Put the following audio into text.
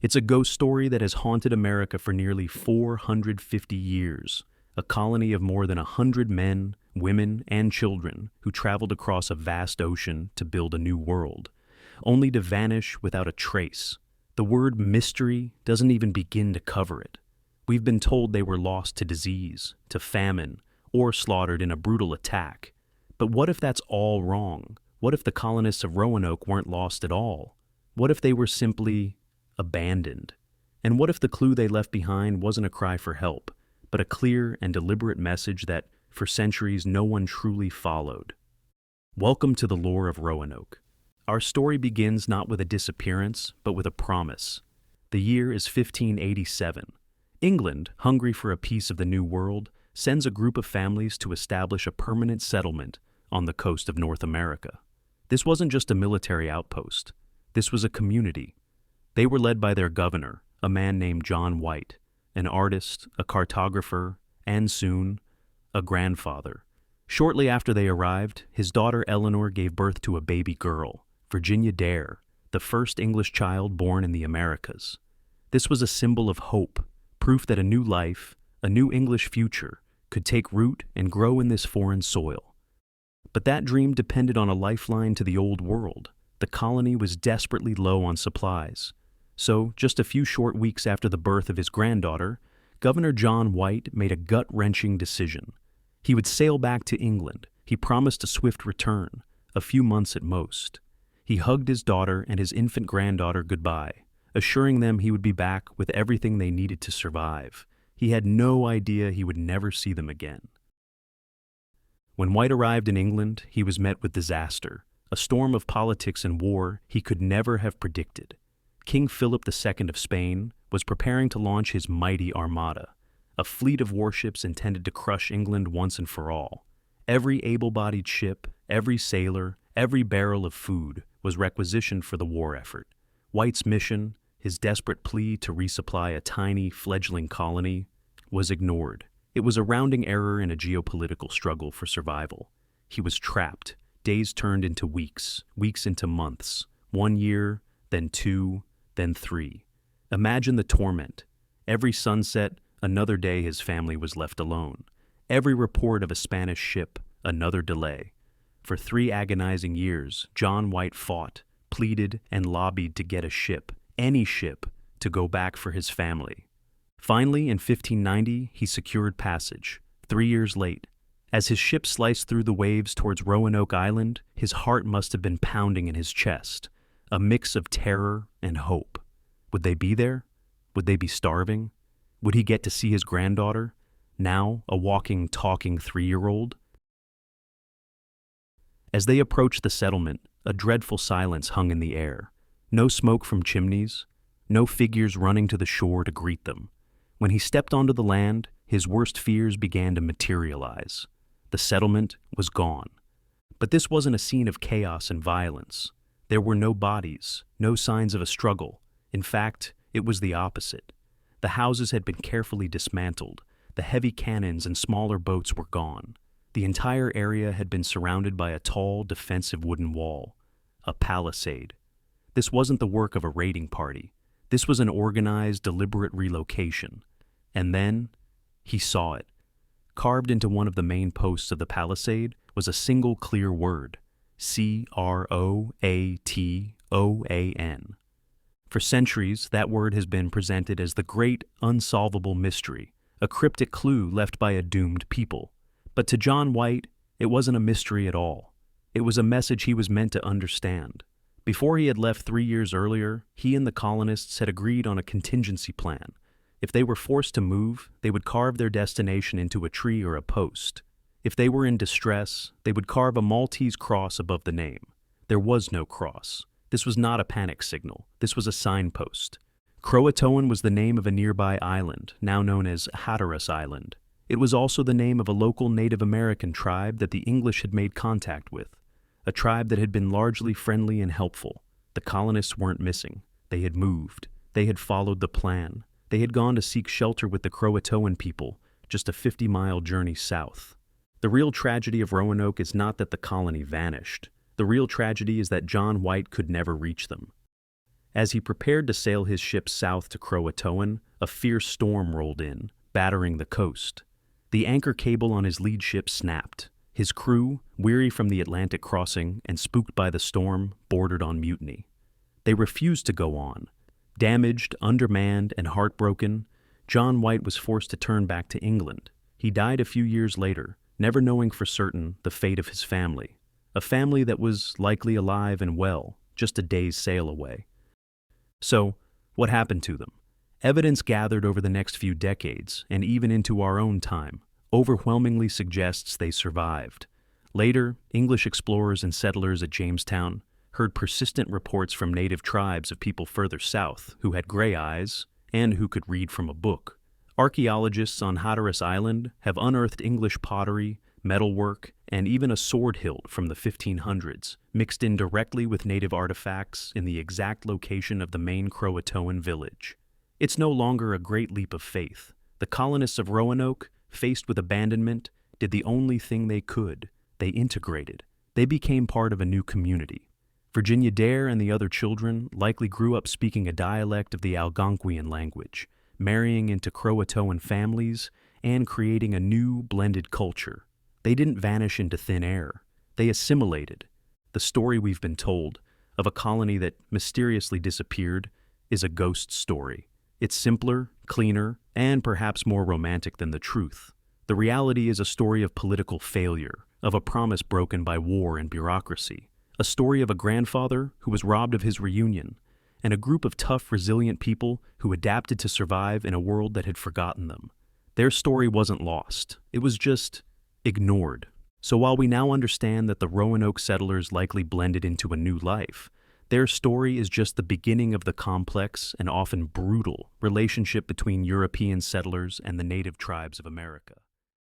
It's a ghost story that has haunted America for nearly 450 years, a colony of more than 100 men, women, and children who traveled across a vast ocean to build a new world, only to vanish without a trace. The word mystery doesn't even begin to cover it. We've been told they were lost to disease, to famine, or slaughtered in a brutal attack. But what if that's all wrong? What if the colonists of Roanoke weren't lost at all? What if they were simply abandoned? And what if the clue they left behind wasn't a cry for help, but a clear and deliberate message that, for centuries, no one truly followed? Welcome to the lore of Roanoke. Our story begins not with a disappearance, but with a promise. The year is 1587. England, hungry for a piece of the New World, sends a group of families to establish a permanent settlement on the coast of North America. This wasn't just a military outpost. This was a community. They were led by their governor, a man named John White, an artist, a cartographer, and soon, a grandfather. Shortly after they arrived, his daughter Eleanor gave birth to a baby girl, Virginia Dare, the first English child born in the Americas. This was a symbol of hope, proof that a new life, a new English future, could take root and grow in this foreign soil. But that dream depended on a lifeline to the old world. The colony was desperately low on supplies. So, just a few short weeks after the birth of his granddaughter, Governor John White made a gut-wrenching decision. He would sail back to England. He promised a swift return, a few months at most. He hugged his daughter and his infant granddaughter goodbye, assuring them he would be back with everything they needed to survive. He had no idea he would never see them again. When White arrived in England, he was met with disaster, a storm of politics and war he could never have predicted. King Philip II of Spain was preparing to launch his mighty armada, a fleet of warships intended to crush England once and for all. Every able-bodied ship, every sailor, every barrel of food was requisitioned for the war effort. White's mission, his desperate plea to resupply a tiny, fledgling colony, was ignored. It was a rounding error in a geopolitical struggle for survival. He was trapped. Days turned into weeks, weeks into months, 1 year, then 2, then 3. Imagine the torment. Every sunset, another day his family was left alone. Every report of a Spanish ship, another delay. For 3 agonizing years, John White fought, pleaded, and lobbied to get a ship, any ship, to go back for his family. Finally, in 1590, he secured passage, 3 years late. As his ship sliced through the waves towards Roanoke Island, his heart must have been pounding in his chest, a mix of terror and hope. Would they be there? Would they be starving? Would he get to see his granddaughter, now a walking, talking 3-year-old? As they approached the settlement, a dreadful silence hung in the air. No smoke from chimneys, no figures running to the shore to greet them. When he stepped onto the land, his worst fears began to materialize. The settlement was gone. But this wasn't a scene of chaos and violence. There were no bodies, no signs of a struggle. In fact, it was the opposite. The houses had been carefully dismantled. The heavy cannons and smaller boats were gone. The entire area had been surrounded by a tall, defensive wooden wall, a palisade. This wasn't the work of a raiding party. This was an organized, deliberate relocation. And then, he saw it. Carved into one of the main posts of the palisade was a single clear word, Croatoan. For centuries, that word has been presented as the great unsolvable mystery, a cryptic clue left by a doomed people. But to John White, it wasn't a mystery at all. It was a message he was meant to understand. Before he had left 3 years earlier, he and the colonists had agreed on a contingency plan. If they were forced to move, they would carve their destination into a tree or a post. If they were in distress, they would carve a Maltese cross above the name. There was no cross. This was not a panic signal. This was a signpost. Croatoan was the name of a nearby island, now known as Hatteras Island. It was also the name of a local Native American tribe that the English had made contact with, a tribe that had been largely friendly and helpful. The colonists weren't missing. They had moved. They had followed the plan. They had gone to seek shelter with the Croatoan people, just a 50-mile journey south. The real tragedy of Roanoke is not that the colony vanished. The real tragedy is that John White could never reach them. As he prepared to sail his ship south to Croatoan, a fierce storm rolled in, battering the coast. The anchor cable on his lead ship snapped. His crew, weary from the Atlantic crossing and spooked by the storm, bordered on mutiny. They refused to go on. Damaged, undermanned, and heartbroken, John White was forced to turn back to England. He died a few years later, never knowing for certain the fate of his family, a family that was likely alive and well, just a day's sail away. So, what happened to them? Evidence gathered over the next few decades, and even into our own time, overwhelmingly suggests they survived. Later, English explorers and settlers at Jamestown heard persistent reports from native tribes of people further south who had gray eyes and who could read from a book. Archaeologists on Hatteras Island have unearthed English pottery, metalwork, and even a sword hilt from the 1500s, mixed in directly with native artifacts in the exact location of the main Croatoan village. It's no longer a great leap of faith. The colonists of Roanoke, faced with abandonment, did the only thing they could. They integrated. They became part of a new community. Virginia Dare and the other children likely grew up speaking a dialect of the Algonquian language, marrying into Croatoan families, and creating a new, blended culture. They didn't vanish into thin air. They assimilated. The story we've been told of a colony that mysteriously disappeared is a ghost story. It's simpler, cleaner, and perhaps more romantic than the truth. The reality is a story of political failure, of a promise broken by war and bureaucracy, a story of a grandfather who was robbed of his reunion, and a group of tough, resilient people who adapted to survive in a world that had forgotten them. Their story wasn't lost. It was just ignored. So while we now understand that the Roanoke settlers likely blended into a new life, their story is just the beginning of the complex and often brutal relationship between European settlers and the native tribes of America.